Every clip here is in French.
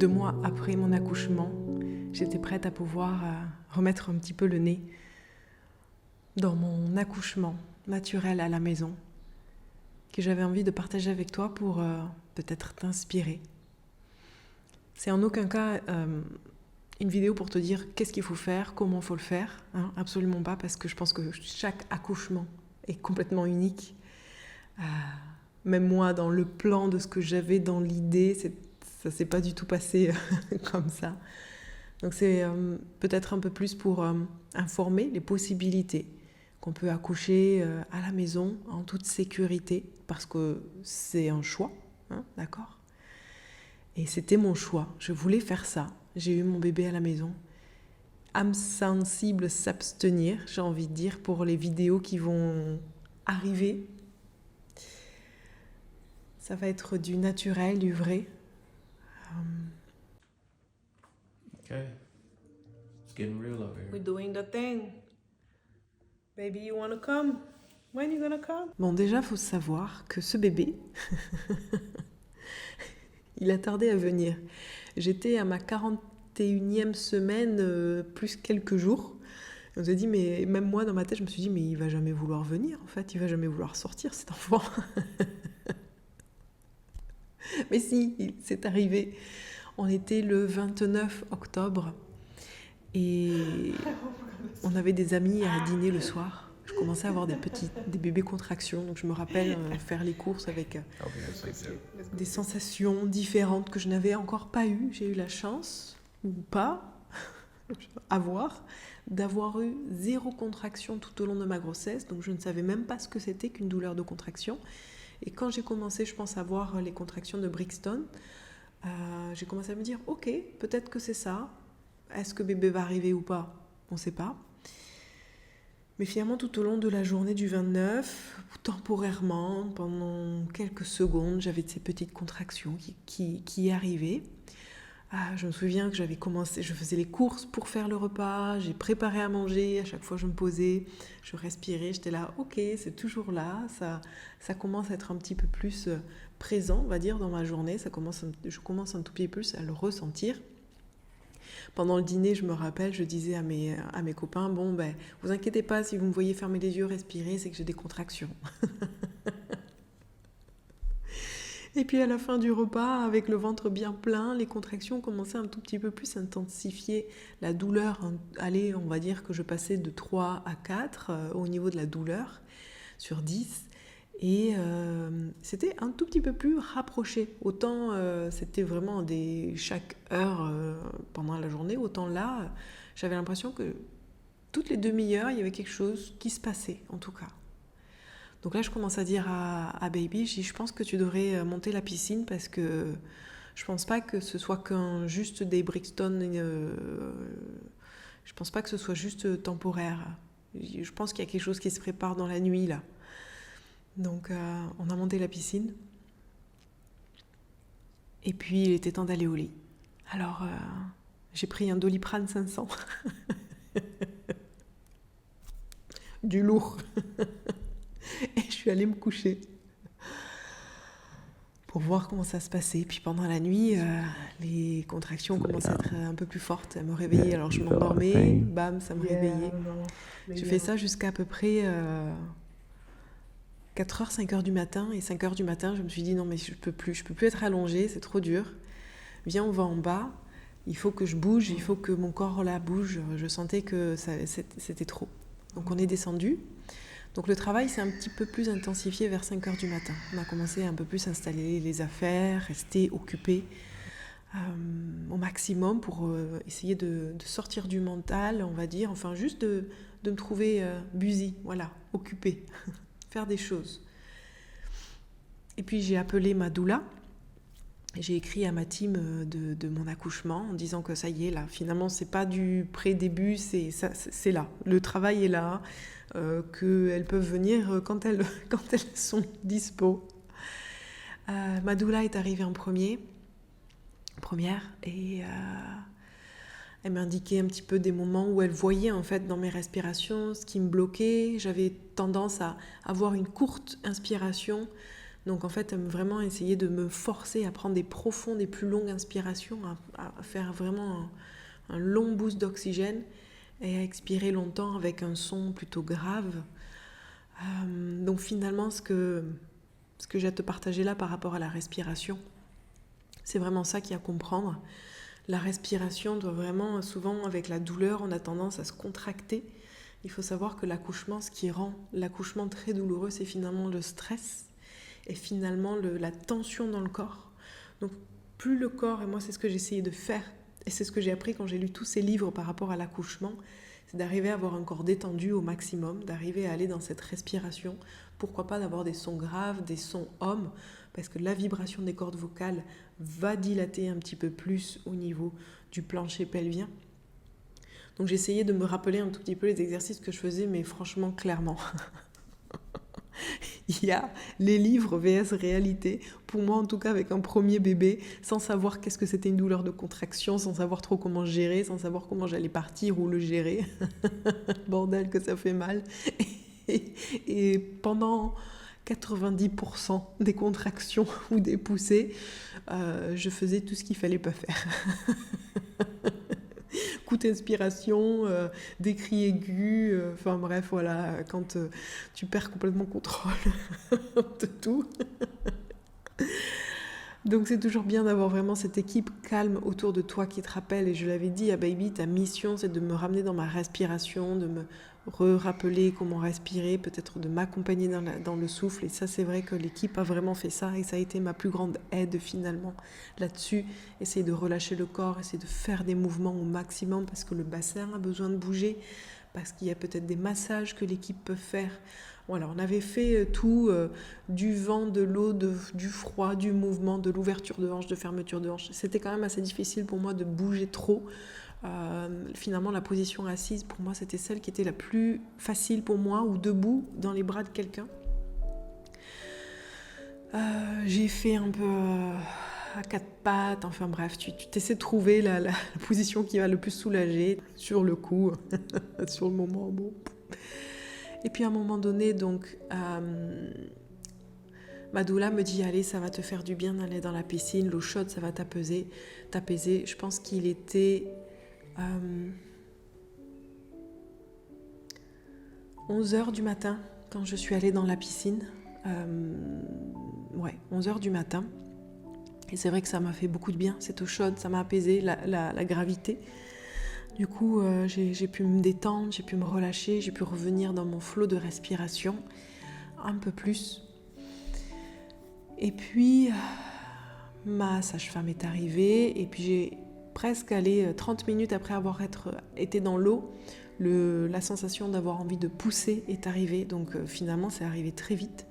2 mois après mon accouchement, j'étais prête à pouvoir remettre un petit peu le nez dans mon accouchement naturel à la maison, que j'avais envie de partager avec toi pour peut-être t'inspirer. C'est en aucun cas une vidéo pour te dire qu'est-ce qu'il faut faire, comment il faut le faire, hein, absolument pas, parce que je pense que chaque accouchement est complètement unique. Même moi, dans le plan de ce que j'avais dans l'idée, ça s'est pas du tout passé comme ça. Donc c'est peut-être un peu plus pour informer les possibilités qu'on peut accoucher à la maison en toute sécurité, parce que c'est un choix, hein, d'accord ? Et c'était mon choix, je voulais faire ça. J'ai eu mon bébé à la maison. Âme sensible s'abstenir, j'ai envie de dire, pour les vidéos qui vont arriver. Ça va être du naturel, du vrai. Okay. It's getting real over here. We're doing the thing. Baby, you wanna come? When you gonna come? Bon, déjà, faut savoir que ce bébé, il a tardé à venir. J'étais à ma 41e semaine, plus quelques jours. On s'est dit, mais même moi, dans ma tête, je me suis dit, mais il va jamais vouloir venir, en fait. Il va jamais vouloir sortir, cet enfant. Mais si, c'est arrivé. On était le 29 octobre et on avait des amis à dîner le soir. Je commençais à avoir des bébés contractions, donc je me rappelle faire les courses avec des sensations différentes que je n'avais encore pas eues. J'ai eu la chance, ou pas, d'avoir eu 0 contraction tout au long de ma grossesse, donc je ne savais même pas ce que c'était qu'une douleur de contraction. Et quand j'ai commencé, je pense, à voir les contractions de Brixton, j'ai commencé à me dire, ok, peut-être que c'est ça. Est-ce que bébé va arriver ou pas ? On ne sait pas. Mais finalement, tout au long de la journée du 29, temporairement, pendant quelques secondes, j'avais ces petites contractions qui arrivaient. Je me souviens que j'avais commencé, je faisais les courses pour faire le repas, j'ai préparé à manger, à chaque fois je me posais, je respirais, j'étais là, ok, c'est toujours là, ça commence à être un petit peu plus présent, on va dire, dans ma journée, je commence un tout petit peu plus à le ressentir. Pendant le dîner, je me rappelle, je disais à mes copains, bon, ben, vous inquiétez pas, si vous me voyez fermer les yeux, respirer, c'est que j'ai des contractions. Et puis à la fin du repas, avec le ventre bien plein, les contractions commençaient un tout petit peu plus à intensifier. La douleur allait, on va dire que je passais de 3 à 4 au niveau de la douleur sur 10. Et c'était un tout petit peu plus rapproché. Autant c'était vraiment chaque heure pendant la journée, autant là, j'avais l'impression que toutes les demi-heures, il y avait quelque chose qui se passait, en tout cas. Donc là, je commence à dire à Baby, je pense que tu devrais monter la piscine parce que je pense pas que ce soit juste des Brixton. Je pense pas que ce soit juste temporaire. Je pense qu'il y a quelque chose qui se prépare dans la nuit là. Donc on a monté la piscine. Et puis il était temps d'aller au lit. Alors j'ai pris un Doliprane 500. Du lourd. Et je suis allée me coucher pour voir comment ça se passait. Puis pendant la nuit, les contractions commençaient à être un peu plus fortes. Elles me réveillaient. Alors je m'endormais, bam, ça me réveillait. J'ai fait ça jusqu'à peu près 4h, 5h du matin. Et 5h du matin, je me suis dit non mais je peux plus être allongée, c'est trop dur. Viens, on va en bas. Il faut que je bouge, il faut que mon corps là bouge. Je sentais que c'était trop. Donc on est descendu. Donc le travail s'est un petit peu plus intensifié vers 5h du matin. On a commencé un peu plus à installer les affaires, rester occupé au maximum pour essayer de sortir du mental, on va dire, enfin juste de me trouver busy, voilà, occupée, faire des choses. Et puis j'ai appelé ma doula. J'ai écrit à ma team de mon accouchement en disant que ça y est, là, finalement, c'est pas du pré-début, c'est là. Le travail est là, qu'elles peuvent venir quand elles sont dispo. Ma doula est arrivée en première, et elle m'indiquait un petit peu des moments où elle voyait en fait dans mes respirations ce qui me bloquait. J'avais tendance à avoir une courte inspiration, Donc en fait, vraiment essayer de me forcer à prendre des profondes et plus longues inspirations, à faire vraiment un long boost d'oxygène et à expirer longtemps avec un son plutôt grave. Donc finalement, ce que j'ai à te partager là par rapport à la respiration, c'est vraiment ça qu'il y a à comprendre. La respiration doit vraiment, souvent avec la douleur, on a tendance à se contracter. Il faut savoir que l'accouchement, ce qui rend l'accouchement très douloureux, c'est finalement le stress et finalement la tension dans le corps. Donc plus le corps, et moi c'est ce que j'ai essayé de faire, et c'est ce que j'ai appris quand j'ai lu tous ces livres par rapport à l'accouchement, c'est d'arriver à avoir un corps détendu au maximum, d'arriver à aller dans cette respiration. Pourquoi pas d'avoir des sons graves, des sons hommes, parce que la vibration des cordes vocales va dilater un petit peu plus au niveau du plancher pelvien. Donc j'ai essayé de me rappeler un tout petit peu les exercices que je faisais, mais franchement, clairement, il y a les livres vs réalité. Pour moi, en tout cas, avec un premier bébé, sans savoir qu'est-ce que c'était une douleur de contraction, sans savoir trop comment gérer, sans savoir comment j'allais partir ou le gérer. Bordel que ça fait mal. Et pendant 90% des contractions ou des poussées, je faisais tout ce qu'il fallait pas faire. Coup d'inspiration, des cris aigus, enfin bref, voilà, quand tu perds complètement contrôle de tout. Donc c'est toujours bien d'avoir vraiment cette équipe calme autour de toi qui te rappelle, et je l'avais dit à Baby, ta mission c'est de me ramener dans ma respiration, de me rappeler comment respirer, peut-être de m'accompagner dans le souffle, et ça c'est vrai que l'équipe a vraiment fait ça, et ça a été ma plus grande aide finalement là-dessus, essayer de relâcher le corps, essayer de faire des mouvements au maximum, parce que le bassin a besoin de bouger, parce qu'il y a peut-être des massages que l'équipe peut faire. Voilà, on avait fait tout, du vent, de l'eau, du froid, du mouvement, de l'ouverture de hanche, de fermeture de hanche. C'était quand même assez difficile pour moi de bouger trop. Finalement, la position assise, pour moi, c'était celle qui était la plus facile pour moi, ou debout, dans les bras de quelqu'un. J'ai fait un peu à quatre pattes, enfin bref, tu t'essaies de trouver la position qui va le plus soulager sur le coup, sur le moment, bon. Et puis à un moment donné, donc, ma doula me dit « Allez, ça va te faire du bien d'aller dans la piscine, l'eau chaude, ça va t'apaiser. » Je pense qu'il était 11h du matin quand je suis allée dans la piscine. 11h du matin. Et c'est vrai que ça m'a fait beaucoup de bien, cette eau chaude, ça m'a apaisé, la gravité. Du coup, j'ai pu me détendre, j'ai pu me relâcher, j'ai pu revenir dans mon flot de respiration un peu plus. Et puis, ma sage-femme est arrivée, et puis j'ai presque allé 30 minutes après avoir été dans l'eau, la sensation d'avoir envie de pousser est arrivée. Donc finalement, c'est arrivé très vite.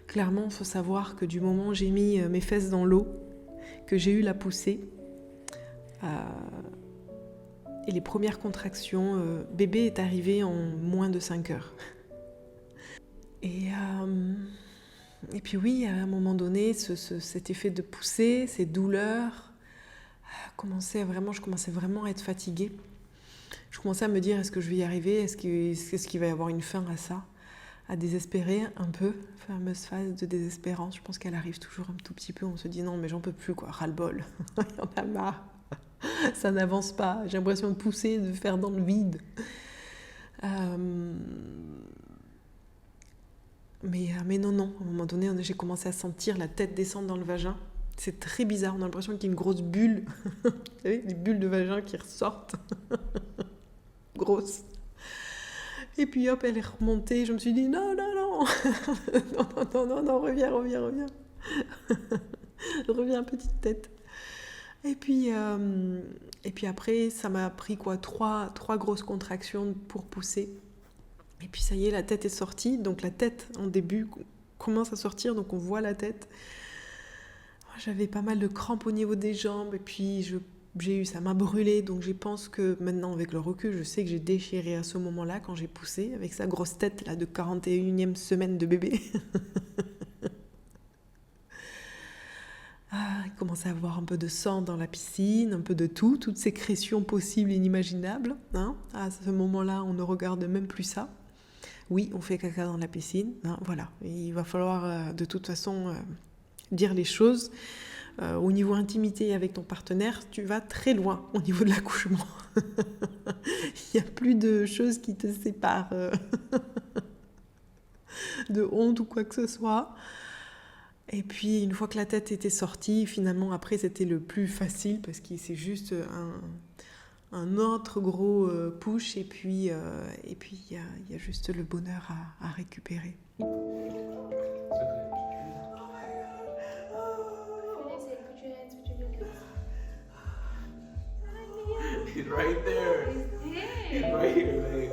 Clairement, il faut savoir que du moment où j'ai mis mes fesses dans l'eau, que j'ai eu la poussée, et les premières contractions, bébé est arrivé en moins de 5 heures. Et puis oui, à un moment donné, cet effet de poussée, ces douleurs, je commençais vraiment à être fatiguée. Je commençais à me dire, est-ce que je vais y arriver ? Est-ce qu'il va y avoir une fin à ça ? À désespérer un peu, fameuse phase de désespérance. Je pense qu'elle arrive toujours un tout petit peu. On se dit non, mais j'en peux plus, quoi, ras-le-bol. Il y en a marre. Ça n'avance pas. J'ai l'impression de pousser, de faire dans le vide. Mais non. À un moment donné, j'ai commencé à sentir la tête descendre dans le vagin. C'est très bizarre. On a l'impression qu'il y a une grosse bulle. Vous savez, des bulles de vagin qui ressortent. Grosse. Et puis hop, elle est remontée. Je me suis dit non, reviens. Reviens, petite tête. Et puis après, ça m'a pris trois grosses contractions pour pousser. Et puis ça y est, la tête est sortie. Donc la tête, en début, commence à sortir. Donc on voit la tête. J'avais pas mal de crampes au niveau des jambes. Et puis ça m'a brûlé. Donc je pense que maintenant, avec le recul, je sais que j'ai déchiré à ce moment-là, quand j'ai poussé, avec sa grosse tête là, de 41e semaine de bébé. Il commençait à avoir un peu de sang dans la piscine, un peu de tout, toutes sécrétions possibles et inimaginables. Hein. À ce moment-là, on ne regarde même plus ça. Oui, on fait caca dans la piscine. Hein, voilà, il va falloir de toute façon dire les choses. Au niveau intimité avec ton partenaire, tu vas très loin au niveau de l'accouchement. Il n'y a plus de choses qui te séparent de honte ou quoi que ce soit. Et puis, une fois que la tête était sortie, finalement, après, c'était le plus facile parce que c'est juste un autre gros push. Et puis, il y a juste le bonheur à récupérer. He's right there. He's right here, babe.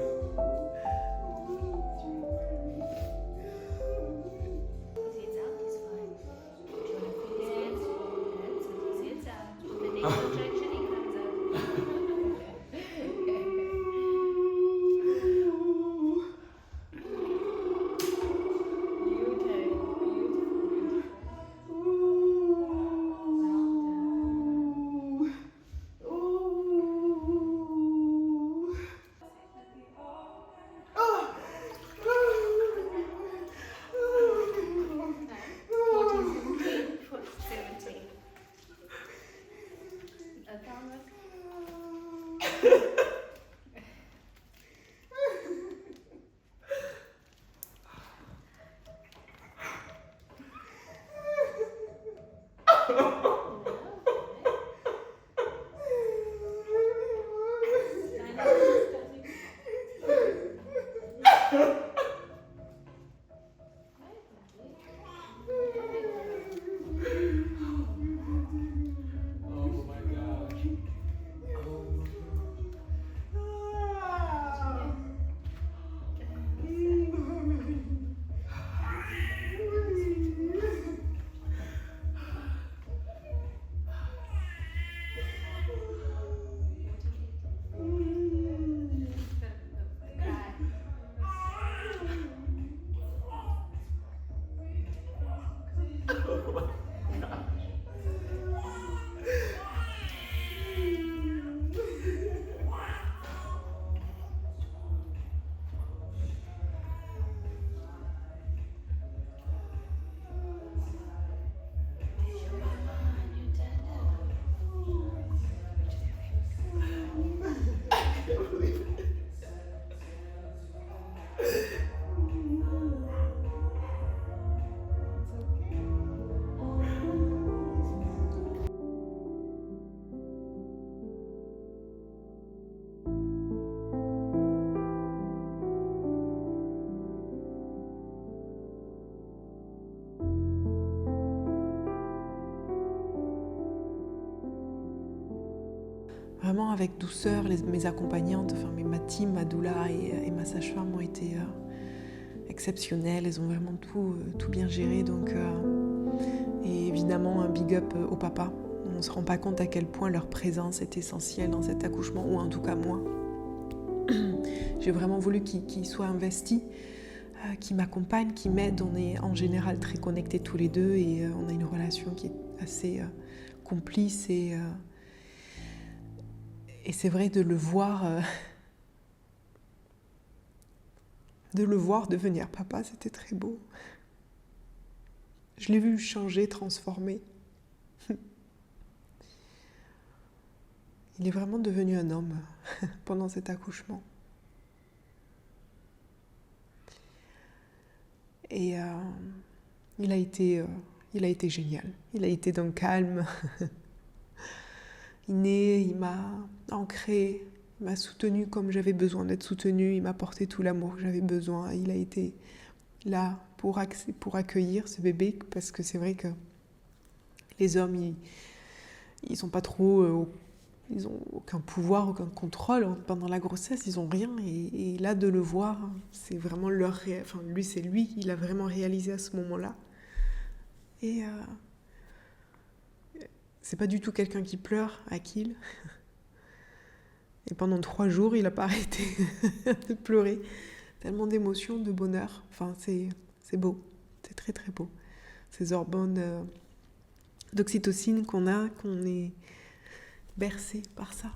Vraiment avec douceur, mes accompagnantes, enfin ma team, ma doula et ma sage-femme ont été exceptionnelles. Elles ont vraiment tout bien géré. Donc, et évidemment, un big up au papa. On ne se rend pas compte à quel point leur présence est essentielle dans cet accouchement, ou en tout cas moi. J'ai vraiment voulu qu'il soit investi, qu'il m'accompagne, qu'il m'aide. On est en général très connectés tous les deux et on a une relation qui est assez complice et c'est vrai de le voir devenir papa, c'était très beau. Je l'ai vu changer, transformer. Il est vraiment devenu un homme pendant cet accouchement. Et il a été génial. Il a été d'un calme. Il m'a ancré, il m'a soutenu comme j'avais besoin d'être soutenu, il m'a apporté tout l'amour que j'avais besoin. Il a été là pour accueillir ce bébé, parce que c'est vrai que les hommes, ils sont pas trop Ils n'ont aucun pouvoir, aucun contrôle pendant la grossesse, ils n'ont rien. Et là, de le voir, c'est vraiment enfin, lui, c'est lui, il a vraiment réalisé à ce moment-là. Et c'est pas du tout quelqu'un qui pleure, Akil. Et pendant 3 jours, il n'a pas arrêté de pleurer. Tellement d'émotions, de bonheur. Enfin, c'est beau. C'est très, très beau. Ces hormones d'oxytocine qu'on est bercé par ça.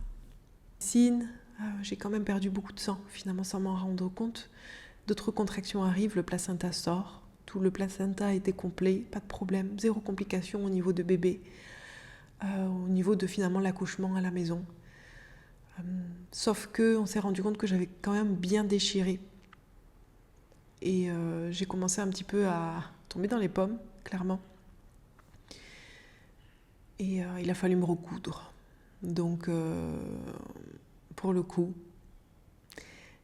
J'ai quand même perdu beaucoup de sang, finalement, sans m'en rendre compte. D'autres contractions arrivent, le placenta sort. Tout le placenta a été complet, pas de problème. 0 complication au niveau de bébé. Au niveau de, finalement, l'accouchement à la maison. Sauf qu'on s'est rendu compte que j'avais quand même bien déchiré. Et j'ai commencé un petit peu à tomber dans les pommes, clairement. Et il a fallu me recoudre. Donc, pour le coup,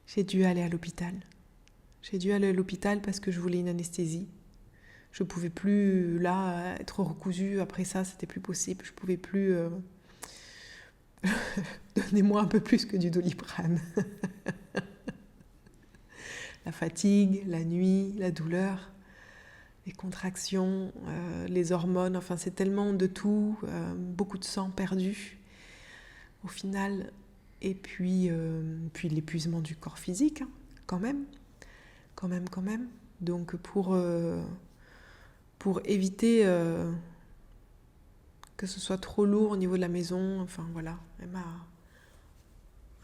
j'ai dû aller à l'hôpital. J'ai dû aller à l'hôpital parce que je voulais une anesthésie. Je ne pouvais plus, là, être recousue. Après ça, c'était plus possible. Je ne pouvais plus... Donnez-moi un peu plus que du Doliprane. La fatigue, la nuit, la douleur, les contractions, les hormones, enfin c'est tellement de tout, beaucoup de sang perdu au final, et puis l'épuisement du corps physique, hein, quand même. Donc pour éviter que ce soit trop lourd au niveau de la maison, enfin voilà, elle m'a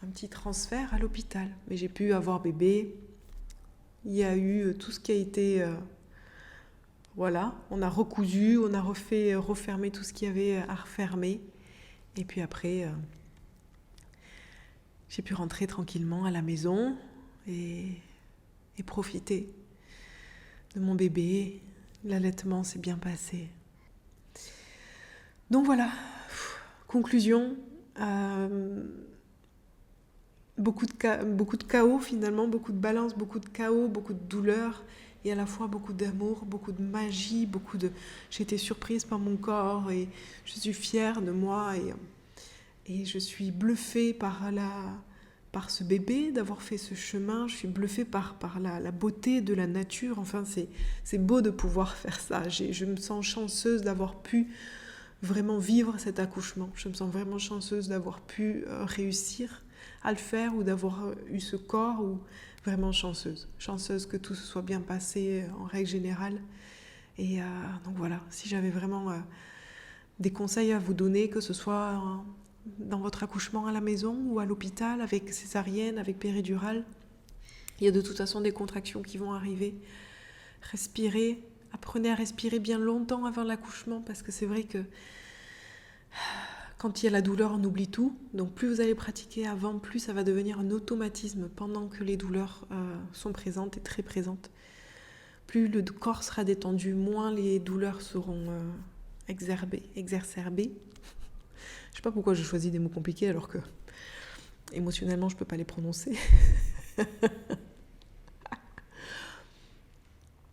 un petit transfert à l'hôpital, mais j'ai pu avoir bébé. Il y a eu tout ce qui a été... voilà, on a recousu, on a refermé tout ce qu'il y avait à refermer. Et puis après, j'ai pu rentrer tranquillement à la maison et profiter de mon bébé. L'allaitement s'est bien passé. Donc voilà, conclusion. Beaucoup de chaos finalement, beaucoup de balance, beaucoup de chaos, beaucoup de douleur et à la fois beaucoup d'amour, beaucoup de magie, j'ai été surprise par mon corps et je suis fière de moi et je suis bluffée par ce bébé, d'avoir fait ce chemin. Je suis bluffée par la beauté de la nature. Enfin, c'est beau de pouvoir faire ça. Je me sens chanceuse d'avoir pu vraiment vivre cet accouchement. Je me sens vraiment chanceuse d'avoir pu réussir à le faire ou d'avoir eu ce corps, ou vraiment chanceuse que tout se soit bien passé en règle générale. Et donc voilà, si j'avais vraiment des conseils à vous donner, que ce soit dans votre accouchement à la maison ou à l'hôpital avec césarienne, avec péridurale, il y a de toute façon des contractions qui vont arriver. Respirez, apprenez à respirer bien longtemps avant l'accouchement, parce que c'est vrai que quand il y a la douleur, on oublie tout. Donc plus vous allez pratiquer avant, plus ça va devenir un automatisme pendant que les douleurs sont présentes et très présentes. Plus le corps sera détendu, moins les douleurs seront exacerbées. Je sais pas pourquoi je choisis des mots compliqués alors que émotionnellement je peux pas les prononcer.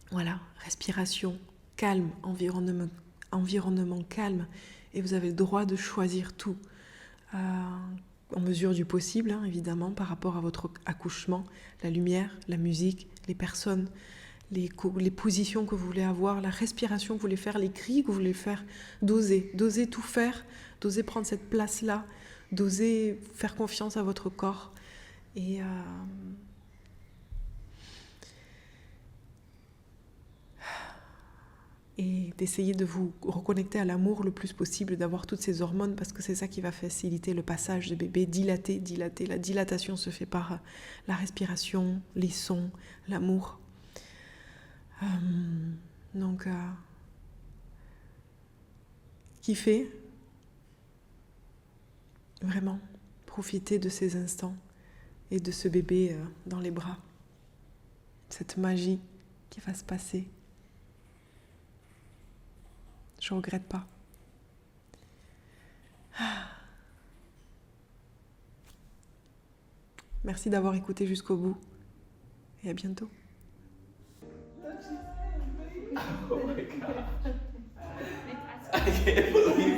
Voilà, respiration, calme, environnement calme. Et vous avez le droit de choisir tout, en mesure du possible, hein, évidemment, par rapport à votre accouchement, la lumière, la musique, les personnes, les positions que vous voulez avoir, la respiration que vous voulez faire, les cris que vous voulez faire. D'oser tout faire, d'oser prendre cette place-là, d'oser faire confiance à votre corps. Et d'essayer de vous reconnecter à l'amour le plus possible, d'avoir toutes ces hormones, parce que c'est ça qui va faciliter le passage de bébé, dilater. La dilatation se fait par la respiration, les sons, l'amour. Donc, kiffez, vraiment, profitez de ces instants et de ce bébé dans les bras. Cette magie qui va se passer. Je ne regrette pas. Merci d'avoir écouté jusqu'au bout et à bientôt. Oh my God. I can't believe